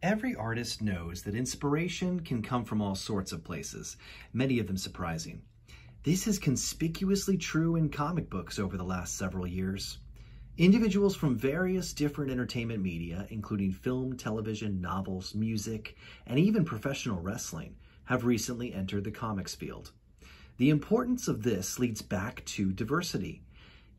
Every artist knows that inspiration can come from all sorts of places, many of them surprising. This is conspicuously true in comic books over the last several years. Individuals from various different entertainment media, including film, television, novels, music, and even professional wrestling, have recently entered the comics field. The importance of this leads back to diversity.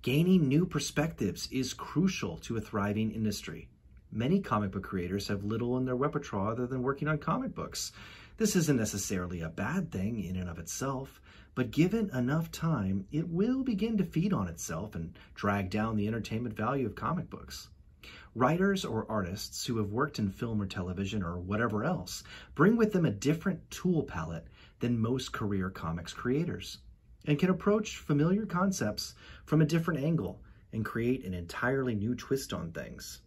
Gaining new perspectives is crucial to a thriving industry. Many comic book creators have little in their repertoire other than working on comic books. This isn't necessarily a bad thing in and of itself, but given enough time, it will begin to feed on itself and drag down the entertainment value of comic books. Writers or artists who have worked in film or television or whatever else bring with them a different tool palette than most career comics creators, and can approach familiar concepts from a different angle and create an entirely new twist on things.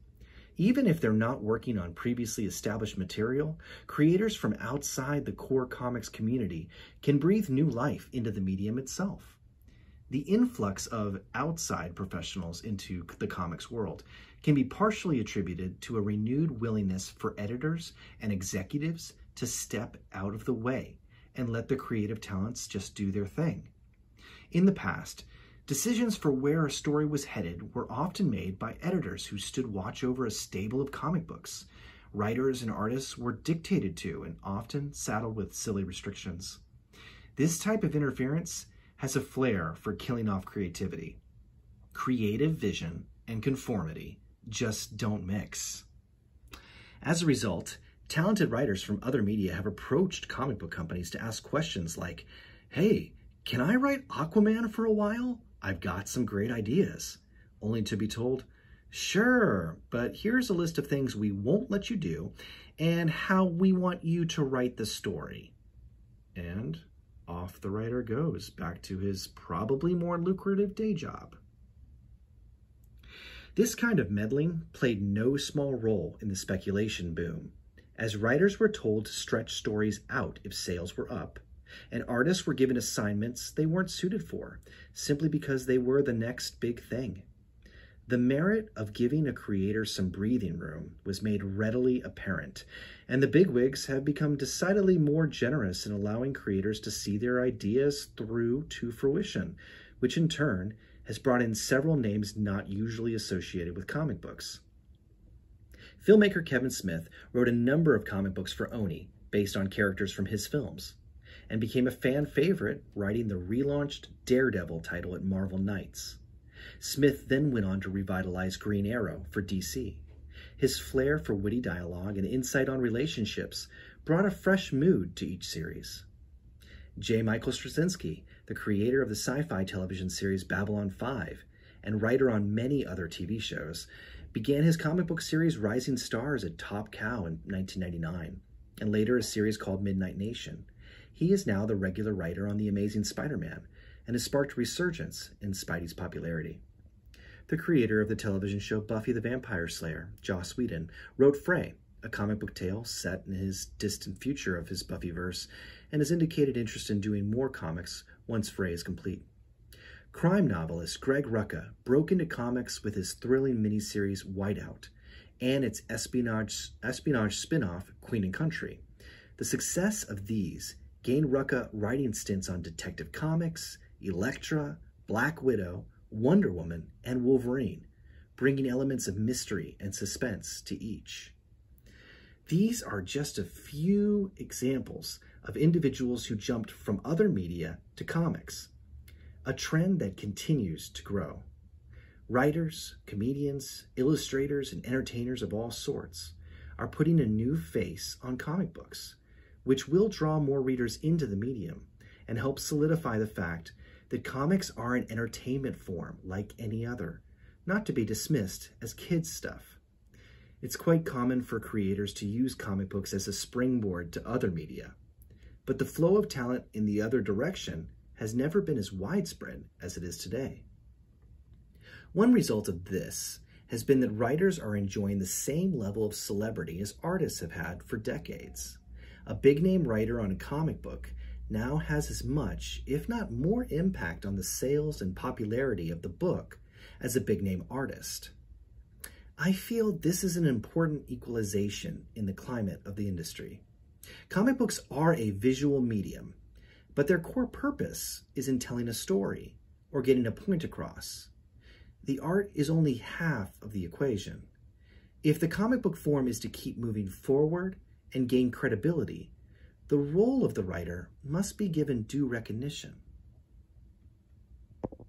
Even if they're not working on previously established material, creators from outside the core comics community can breathe new life into the medium itself. The influx of outside professionals into the comics world can be partially attributed to a renewed willingness for editors and executives to step out of the way and let the creative talents just do their thing. In the past, decisions for where a story was headed were often made by editors who stood watch over a stable of comic books. Writers and artists were dictated to and often saddled with silly restrictions. This type of interference has a flair for killing off creativity. Creative vision and conformity just don't mix. As a result, talented writers from other media have approached comic book companies to ask questions like, "Hey, can I write Aquaman for a while? I've got some great ideas," only to be told, "Sure, but here's a list of things we won't let you do and how we want you to write the story." And off the writer goes back to his probably more lucrative day job. This kind of meddling played no small role in the speculation boom, as writers were told to stretch stories out if sales were up, and artists were given assignments they weren't suited for, simply because they were the next big thing. The merit of giving a creator some breathing room was made readily apparent, and the bigwigs have become decidedly more generous in allowing creators to see their ideas through to fruition, which in turn has brought in several names not usually associated with comic books. Filmmaker Kevin Smith wrote a number of comic books for Oni based on characters from his films, and became a fan favorite, writing the relaunched Daredevil title at Marvel Knights. Smith then went on to revitalize Green Arrow for DC. His flair for witty dialogue and insight on relationships brought a fresh mood to each series. J. Michael Straczynski, the creator of the sci-fi television series Babylon 5 and writer on many other TV shows, began his comic book series Rising Stars at Top Cow in 1999, and later a series called Midnight Nation. He is now the regular writer on The Amazing Spider-Man and has sparked a resurgence in Spidey's popularity. The creator of the television show Buffy the Vampire Slayer, Joss Whedon, wrote Frey, a comic book tale set in his distant future of his Buffyverse, and has indicated interest in doing more comics once Frey is complete. Crime novelist Greg Rucka broke into comics with his thrilling miniseries Whiteout and its espionage spin-off Queen and Country. The success of these gained Rucka writing stints on Detective Comics, Elektra, Black Widow, Wonder Woman, and Wolverine, bringing elements of mystery and suspense to each. These are just a few examples of individuals who jumped from other media to comics, a trend that continues to grow. Writers, comedians, illustrators, and entertainers of all sorts are putting a new face on comic books, which will draw more readers into the medium and help solidify the fact that comics are an entertainment form like any other, not to be dismissed as kids' stuff. It's quite common for creators to use comic books as a springboard to other media, but the flow of talent in the other direction has never been as widespread as it is today. One result of this has been that writers are enjoying the same level of celebrity as artists have had for decades. A big-name writer on a comic book now has as much, if not more, impact on the sales and popularity of the book as a big-name artist. I feel this is an important equalization in the climate of the industry. Comic books are a visual medium, but their core purpose is in telling a story or getting a point across. The art is only half of the equation. If the comic book form is to keep moving forward and gain credibility, the role of the writer must be given due recognition.